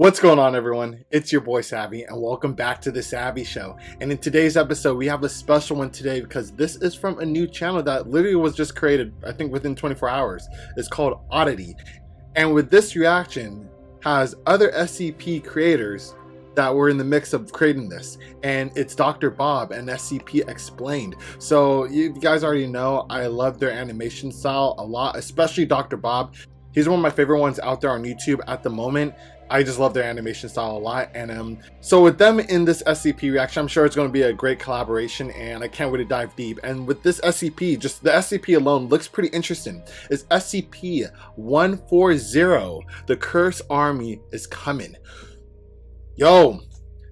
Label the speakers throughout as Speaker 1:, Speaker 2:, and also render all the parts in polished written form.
Speaker 1: What's going on, everyone? It's your boy Savvy, and welcome back to the Savvy Show. And in today's episode, we have a special one today because this is from a new channel that literally was just created, I think, within 24 hours. It's called ODDity. And with this reaction, has other SCP creators that were in the mix of creating this, and it's Dr. Bob and SCP Explained. So you guys already know I love their animation style a lot, especially Dr. Bob. He's one of my favorite ones out there on YouTube at the moment. I just love their animation style a lot, and so with them in this SCP reaction, I'm sure it's going to be a great collaboration, and I can't wait to dive deep. And with this SCP, just the SCP alone looks pretty interesting. It's SCP-140. The Cursed Army is coming. Yo,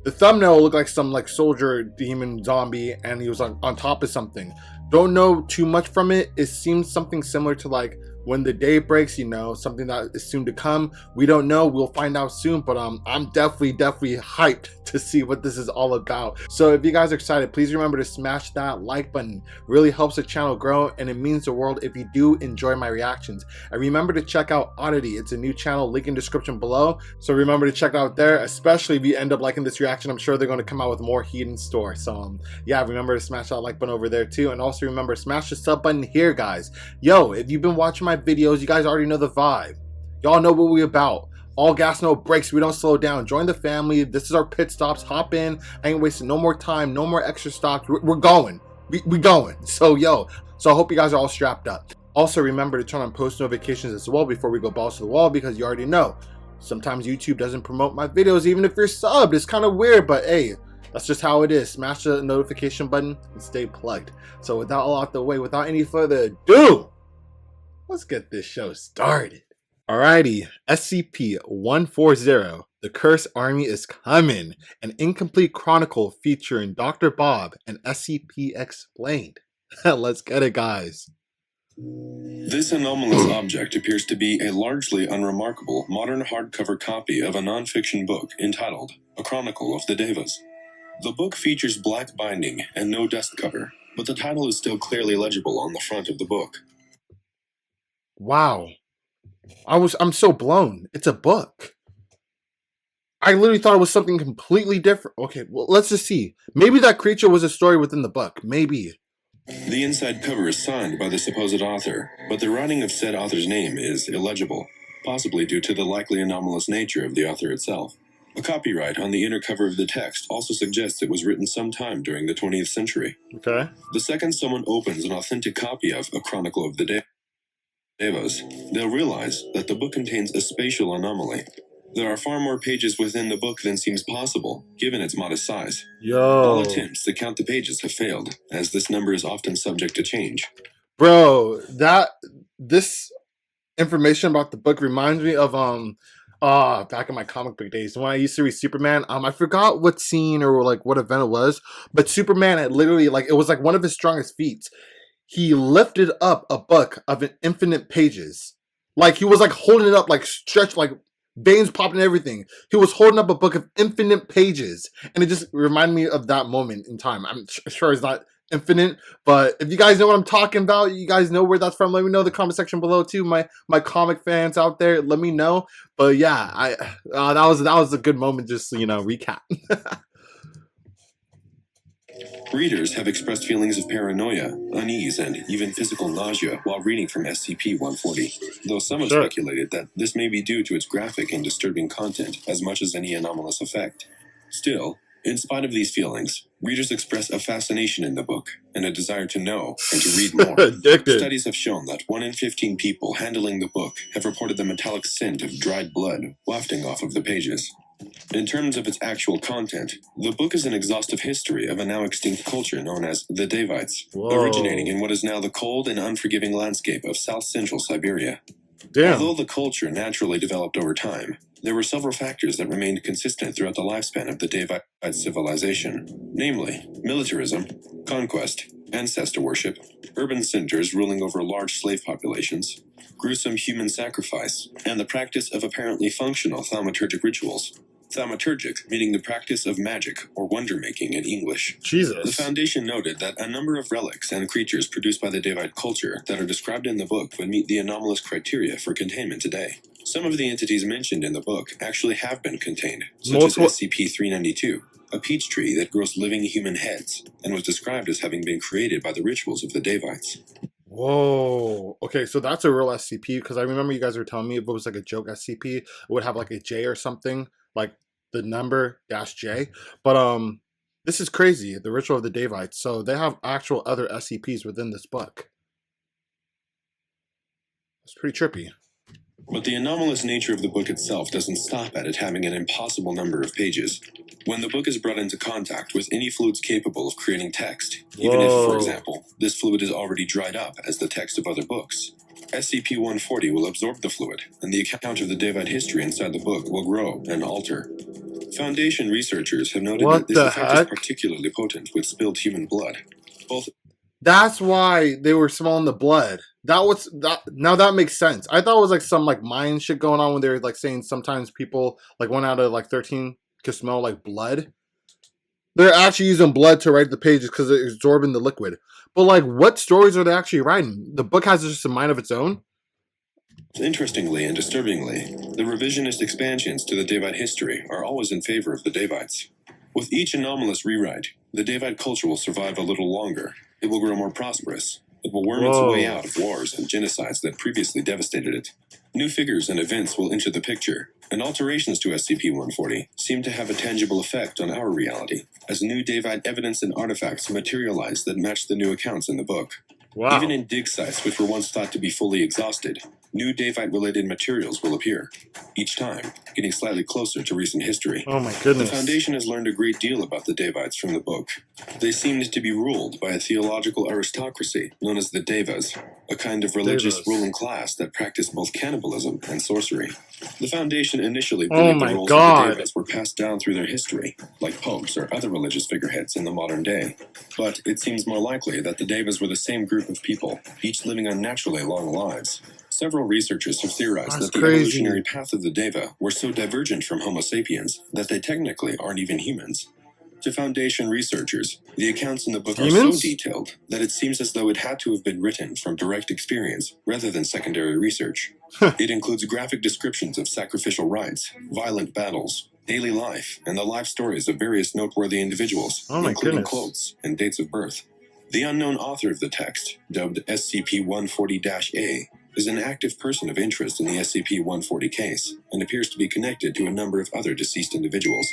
Speaker 1: the thumbnail looked like some soldier, demon, zombie, and he was on top of something. Don't know too much from it. It seems something similar to when the day breaks, you know, something that is soon to come. We don't know, we'll find out soon, but I'm definitely hyped to see what this is all about. So if you guys are excited, please remember to smash that like button. Really helps the channel grow, and it means the world if you do enjoy my reactions. And remember to check out ODDity. It's a new channel, link in description below, so remember to check out there, especially if you end up liking this reaction. I'm sure they're going to come out with more heat in store. So yeah, remember to smash that like button over there too, and also remember to smash the sub button here, guys. Yo, if you've been watching my videos, you guys already know the vibe. Y'all know what we about. All gas, no brakes. We don't slow down. Join the family. This is our pit stops. Hop in. I ain't wasting no more time. No more extra stops. We're going. We going. So yo, so I hope you guys are all strapped up. Also remember to turn on post notifications as well before we go balls to the wall, because you already know sometimes YouTube doesn't promote my videos even if you're subbed. It's kind of weird, but hey, that's just how it is. Smash the notification button and stay plugged. So without all out the way, without any further ado, let's get this show started. Alrighty, SCP-140, The Cursed Army is coming. An Incomplete Chronicle featuring Dr. Bob and SCP Explained. Let's get it, guys.
Speaker 2: This anomalous object appears to be a largely unremarkable modern hardcover copy of a non-fiction book entitled A Chronicle of the Daevas. The book features black binding and no dust cover, but the title is still clearly legible on the front of the book.
Speaker 1: Wow. I'm so blown. It's a book. I literally thought it was something completely different. Okay, well, let's just see. Maybe that creature was a story within the book. Maybe.
Speaker 2: The inside cover is signed by the supposed author, but the writing of said author's name is illegible, possibly due to the likely anomalous nature of the author itself. A copyright on the inner cover of the text also suggests it was written sometime during the 20th century.
Speaker 1: Okay.
Speaker 2: The second someone opens an authentic copy of A Chronicle of the Daevas, they'll realize that the book contains a spatial anomaly. There are far more pages within the book than seems possible, given its modest size.
Speaker 1: Yo.
Speaker 2: All attempts to count the pages have failed, as this number is often subject to change.
Speaker 1: Bro, this information about the book reminds me of back in my comic book days when I used to read Superman. I forgot what scene or what event it was, but Superman had literally it was one of his strongest feats. He lifted up a book of infinite pages. He was holding it up, stretched, veins popping and everything. He was holding up a book of infinite pages. And it just reminded me of that moment in time. I'm sure it's not infinite, but if you guys know what I'm talking about, you guys know where that's from, let me know in the comment section below too. My comic fans out there, let me know. But yeah, that was a good moment, just recap.
Speaker 2: Readers have expressed feelings of paranoia, unease, and even physical nausea while reading from SCP-140, though some have speculated that this may be due to its graphic and disturbing content as much as any anomalous effect. Still, in spite of these feelings, readers express a fascination in the book and a desire to know and to read more. Studies have shown that 1 in 15 people handling the book have reported the metallic scent of dried blood wafting off of the pages. In terms of its actual content, the book is an exhaustive history of a now extinct culture known as the Daevites, originating in what is now the cold and unforgiving landscape of south-central Siberia.
Speaker 1: Damn.
Speaker 2: Although the culture naturally developed over time, there were several factors that remained consistent throughout the lifespan of the Daevite civilization, namely militarism, conquest, ancestor worship, urban centers ruling over large slave populations, gruesome human sacrifice, and the practice of apparently functional thaumaturgic rituals. Thaumaturgic, meaning the practice of magic or wonder-making in English.
Speaker 1: Jesus.
Speaker 2: The Foundation noted that a number of relics and creatures produced by the Daevite culture that are described in the book would meet the anomalous criteria for containment today. Some of the entities mentioned in the book actually have been contained, such
Speaker 1: Multiple-
Speaker 2: as SCP-392, a peach tree that grows living human heads, and was described as having been created by the rituals of the Daevites.
Speaker 1: Whoa. Okay, so that's a real SCP, because I remember you guys were telling me if it was like a joke SCP, it would have like a J or something, like the number -J. But this is crazy. The ritual of the Daevites. So they have actual other SCPs within this book. It's pretty trippy.
Speaker 2: But the anomalous nature of the book itself doesn't stop at it having an impossible number of pages. When the book is brought into contact with any fluids capable of creating text, even if, for example, this fluid is already dried up as the text of other books, SCP-140 will absorb the fluid, and the account of the Daevite history inside the book will grow and alter. Foundation researchers have noted that this effect is particularly potent with spilled human blood.
Speaker 1: That's why they were smelling the blood. Now that makes sense. I thought it was like some like mind shit going on when they were like saying sometimes people like 1 out of like 13 could smell like blood. They're actually using blood to write the pages because they're absorbing the liquid. But like, what stories are they actually writing? The book has just a mind of its own.
Speaker 2: Interestingly and disturbingly, the revisionist expansions to the Daevite history are always in favor of the Daevites. With each anomalous rewrite, the Daevite culture will survive a little longer. It will grow more prosperous. It will worm its way out of wars and genocides that previously devastated it. New figures and events will enter the picture, and alterations to SCP-140 seem to have a tangible effect on our reality, as new Daevite evidence and artifacts materialize that match the new accounts in the book.
Speaker 1: Wow.
Speaker 2: Even in dig sites which were once thought to be fully exhausted, new Daevite-related materials will appear, each time getting slightly closer to recent history.
Speaker 1: Oh my goodness.
Speaker 2: The Foundation has learned a great deal about the Daevites from the book. They seemed to be ruled by a theological aristocracy known as the Daevas, a kind of religious ruling class that practiced both cannibalism and sorcery. The Foundation initially believed the roles of the Daevas were passed down through their history, like popes or other religious figureheads in the modern day. But it seems more likely that the Daevas were the same group of people, each living unnaturally long lives. Several researchers have theorized that the evolutionary path of the Daeva were so divergent from Homo sapiens that they technically aren't even humans. To Foundation researchers, the accounts in the book are so detailed that it seems as though it had to have been written from direct experience rather than secondary research. It includes graphic descriptions of sacrificial rites, violent battles, daily life, and the life stories of various noteworthy individuals, including quotes and dates of birth. The unknown author of the text, dubbed SCP-140-A, is an active person of interest in the SCP-140 case, and appears to be connected to a number of other deceased individuals.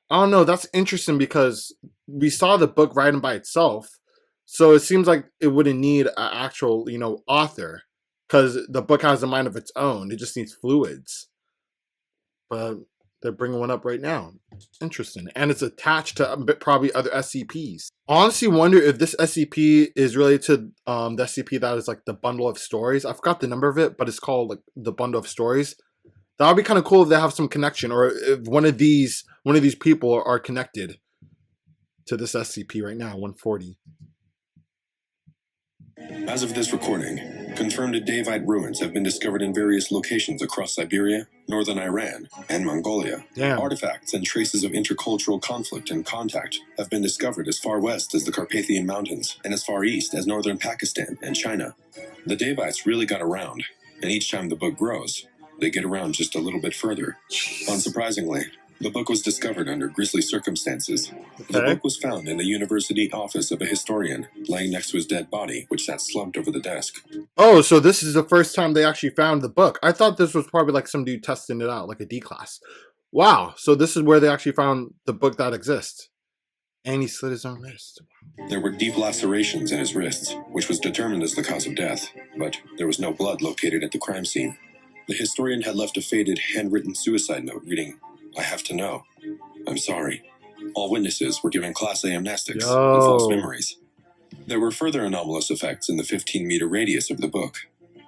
Speaker 1: I don't know, that's interesting because we saw the book writing by itself, so it seems like it wouldn't need an actual, author, because the book has a mind of its own. It just needs fluids. But they're bringing one up right now. Interesting. And it's attached to probably other SCPs. I honestly wonder if this SCP is related to the SCP that is like the bundle of stories. I forgot the number of it, but it's called like the bundle of stories. That would be kind of cool if they have some connection, or if one of these people are connected to this SCP right now, 140.
Speaker 2: As of this recording, confirmed Daevite ruins have been discovered in various locations across Siberia, northern Iran, and Mongolia.
Speaker 1: Damn.
Speaker 2: Artifacts and traces of intercultural conflict and contact have been discovered as far west as the Carpathian Mountains and as far east as northern Pakistan and China. The Daevites really got around, and each time the book grows, they get around just a little bit further. Unsurprisingly, the book was discovered under grisly circumstances. Okay. The book was found in the university office of a historian, laying next to his dead body, which sat slumped over the desk.
Speaker 1: Oh, so this is the first time they actually found the book. I thought this was probably like some dude testing it out, like a D class. Wow, so this is where they actually found the book that exists. And he slit his own wrist.
Speaker 2: There were deep lacerations in his wrists, which was determined as the cause of death, but there was no blood located at the crime scene. The historian had left a faded, handwritten suicide note reading, "I have to know. I'm sorry." All witnesses were given Class A amnestics and false memories. There were further anomalous effects in the 15-meter radius of the book.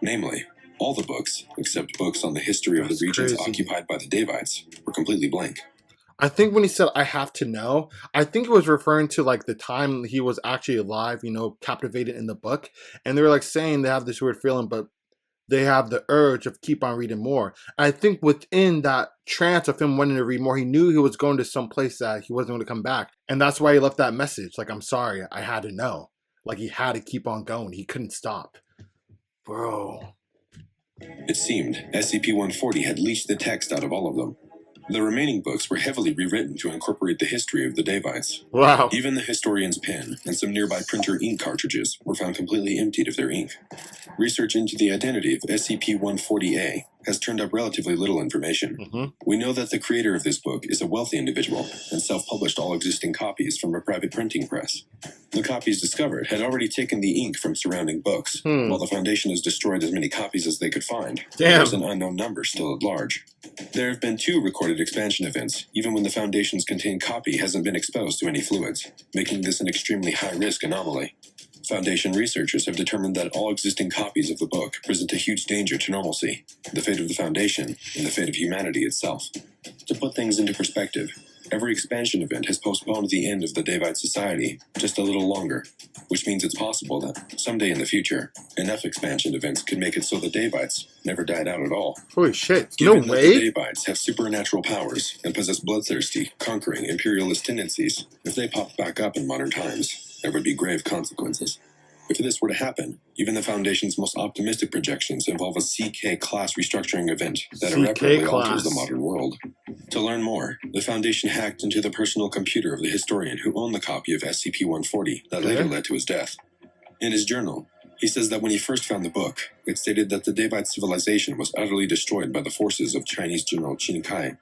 Speaker 2: Namely, all the books, except books on the history of the regions occupied by the Daevites, were completely blank.
Speaker 1: I think when he said, "I have to know," I think it was referring to like the time he was actually alive, captivated in the book. And they were like saying they have this weird feeling, but they have the urge of keep on reading more. I think within that trance of him wanting to read more, he knew he was going to some place that he wasn't going to come back. And that's why he left that message. Like, "I'm sorry, I had to know." Like, he had to keep on going. He couldn't stop. Bro.
Speaker 2: It seemed SCP-140 had leached the text out of all of them. The remaining books were heavily rewritten to incorporate the history of the Daevites.
Speaker 1: Wow.
Speaker 2: Even the historian's pen and some nearby printer ink cartridges were found completely emptied of their ink. Research into the identity of SCP-140-A has turned up relatively little information. We know that the creator of this book is a wealthy individual and self-published all existing copies from a private printing press. The copies discovered had already taken the ink from surrounding books, while the Foundation has destroyed as many copies as they could find.
Speaker 1: Damn.
Speaker 2: There's an unknown number still at large. There have been 2 recorded expansion events, even when the Foundation's contained copy hasn't been exposed to any fluids, making this an extremely high-risk anomaly. Foundation researchers have determined that all existing copies of the book present a huge danger to normalcy, the fate of the Foundation, and the fate of humanity itself. To put things into perspective, every expansion event has postponed the end of the Daevite society just a little longer, which means it's possible that someday in the future, enough expansion events could make it so the Daevites never died out at all.
Speaker 1: Holy shit.
Speaker 2: Given
Speaker 1: No
Speaker 2: that
Speaker 1: way.
Speaker 2: the Daevites have supernatural powers and possess bloodthirsty, conquering, imperialist tendencies, if they pop back up in modern times, there would be grave consequences. If this were to happen, even the Foundation's most optimistic projections involve a CK-class restructuring event that irreparably alters the modern world. To learn more, the Foundation hacked into the personal computer of the historian who owned the copy of SCP-140 that later led to his death. In his journal, he says that when he first found the book, it stated that the Daevite civilization was utterly destroyed by the forces of Chinese General Qin Kai.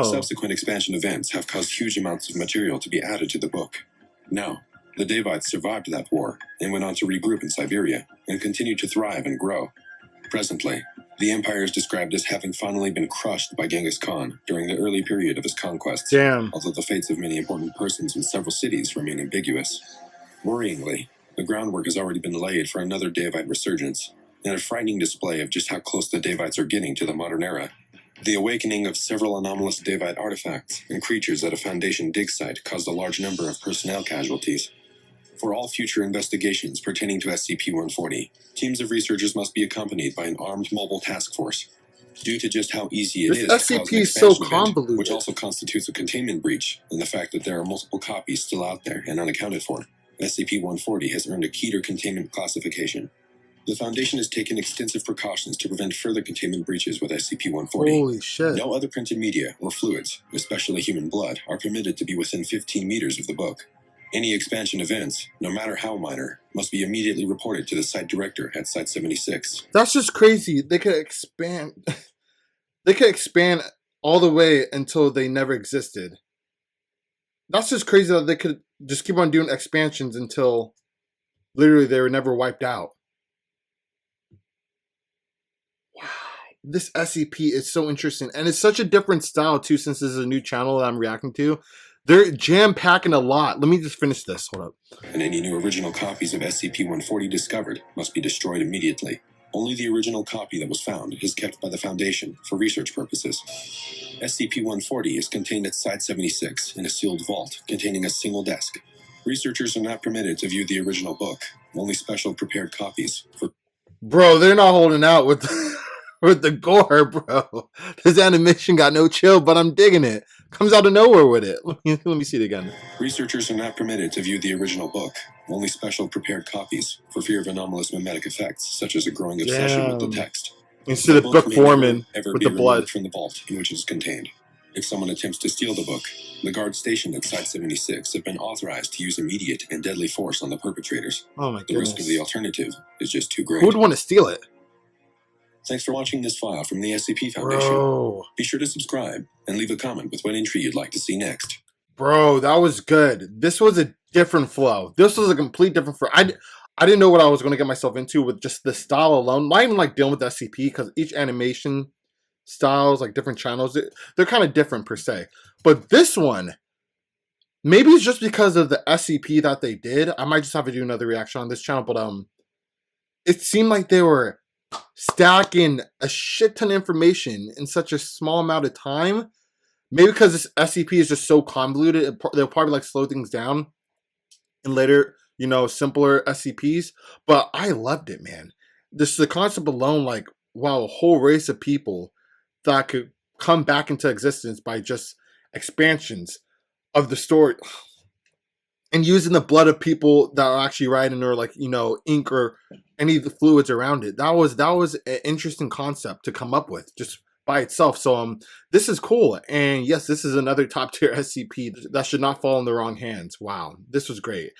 Speaker 2: Subsequent expansion events have caused huge amounts of material to be added to the book. Now, the Daevites survived that war and went on to regroup in Siberia and continued to thrive and grow. Presently, the empire is described as having finally been crushed by Genghis Khan during the early period of his conquests, although the fates of many important persons in several cities remain ambiguous. Worryingly, the groundwork has already been laid for another Daevite resurgence, and a frightening display of just how close the Daevites are getting to the modern era. The awakening of several anomalous Daevite artifacts and creatures at a Foundation dig site caused a large number of personnel casualties. For all future investigations pertaining to SCP-140, teams of researchers must be accompanied by an armed mobile task force. Due to just how easy it is to cause an expansion event, which also constitutes a containment breach, and the fact that there are multiple copies still out there and unaccounted for, SCP-140 has earned a Keter containment classification. The Foundation has taken extensive precautions to prevent further containment breaches with SCP-140.
Speaker 1: Holy shit.
Speaker 2: No other printed media or fluids, especially human blood, are permitted to be within 15 meters of the book. Any expansion events, no matter how minor, must be immediately reported to the site director at Site 76.
Speaker 1: That's just crazy. They could expand. They could expand all the way until they never existed. That's just crazy that they could just keep on doing expansions until literally they were never wiped out. Wow. This SCP is so interesting. And it's such a different style, too, since this is a new channel that I'm reacting to. They're jam-packing a lot. Let me just finish this. Hold up.
Speaker 2: And any new original copies of SCP-140 discovered must be destroyed immediately. Only the original copy that was found is kept by the Foundation for research purposes. SCP-140 is contained at Site 76 in a sealed vault containing a single desk. Researchers are not permitted to view the original book, only special prepared copies for...
Speaker 1: Bro, they're not holding out with with the gore, bro. This animation got no chill, but I'm digging it. Comes out of nowhere with it. Let me see it again.
Speaker 2: Researchers are not permitted to view the original book, only special prepared copies, for fear of anomalous mimetic effects, such as a growing obsession with the text.
Speaker 1: Instead of book forming with the blood
Speaker 2: from the vault in which it is contained. If someone attempts to steal the book, the guards stationed at Site 76 have been authorized to use immediate and deadly force on the perpetrators.
Speaker 1: Oh my goodness.
Speaker 2: The risk of the alternative is just too great.
Speaker 1: Who would want to steal it?
Speaker 2: Thanks for watching this file from the SCP Foundation.
Speaker 1: Bro.
Speaker 2: Be sure to subscribe and leave a comment with what entry you'd like to see next.
Speaker 1: Bro, that was good. This was a different flow. This was a complete different flow. I didn't know what I was going to get myself into with just the style alone. Not even like dealing with SCP, because each animation styles, like different channels, they're kind of different per se. But this one, maybe it's just because of the SCP that they did. I might just have to do another reaction on this channel, but it seemed like they were stacking a shit ton of information in such a small amount of time. Maybe because this SCP is just so convoluted, they'll probably like slow things down in later, simpler SCPs. But I loved it, man. The concept alone, like, wow, a whole race of people that could come back into existence by just expansions of the story. and using the blood of people that are actually writing, or like, you know, ink or any of the fluids around it. That was an interesting concept to come up with just by itself. So this is cool. And yes, this is another top tier SCP that should not fall in the wrong hands. Wow, this was great.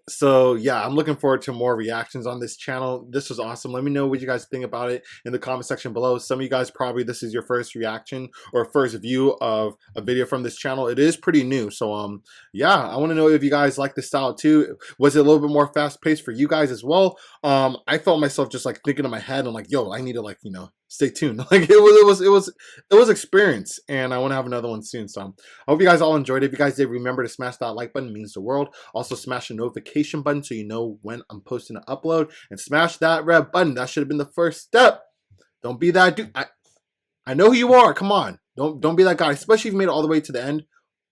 Speaker 1: So yeah, I'm looking forward to more reactions on this channel. This was awesome. Let me know what you guys think about it in the comment section below. Some of you guys, probably this is your first reaction or first view of a video from this channel. It is pretty new. So yeah, I want to know if you guys like this style too. Was it a little bit more fast paced for you guys as well? I felt myself just like thinking in my head, I'm like, yo, I need to, like, you know, stay tuned. Like it was experience, and I want to have another one soon. So I hope you guys all enjoyed it. If you guys did, remember to smash that like button, it means the world. Also smash the notification button so you know when I'm posting an upload, and smash that red button. That should have been the first step. Don't be that dude. I know who you are. Come on, don't be that guy, especially if you made it all the way to the end.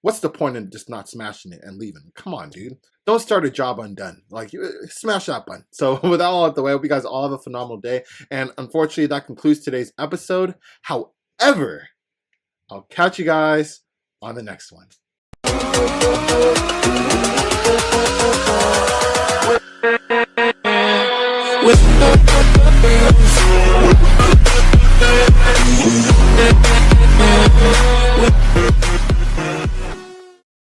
Speaker 1: What's the point in just not smashing it and leaving? Come on, dude. Don't start a job undone. Like, smash that button. So with that all out the way, I hope you guys all have a phenomenal day. And unfortunately, that concludes today's episode. However, I'll catch you guys on the next one.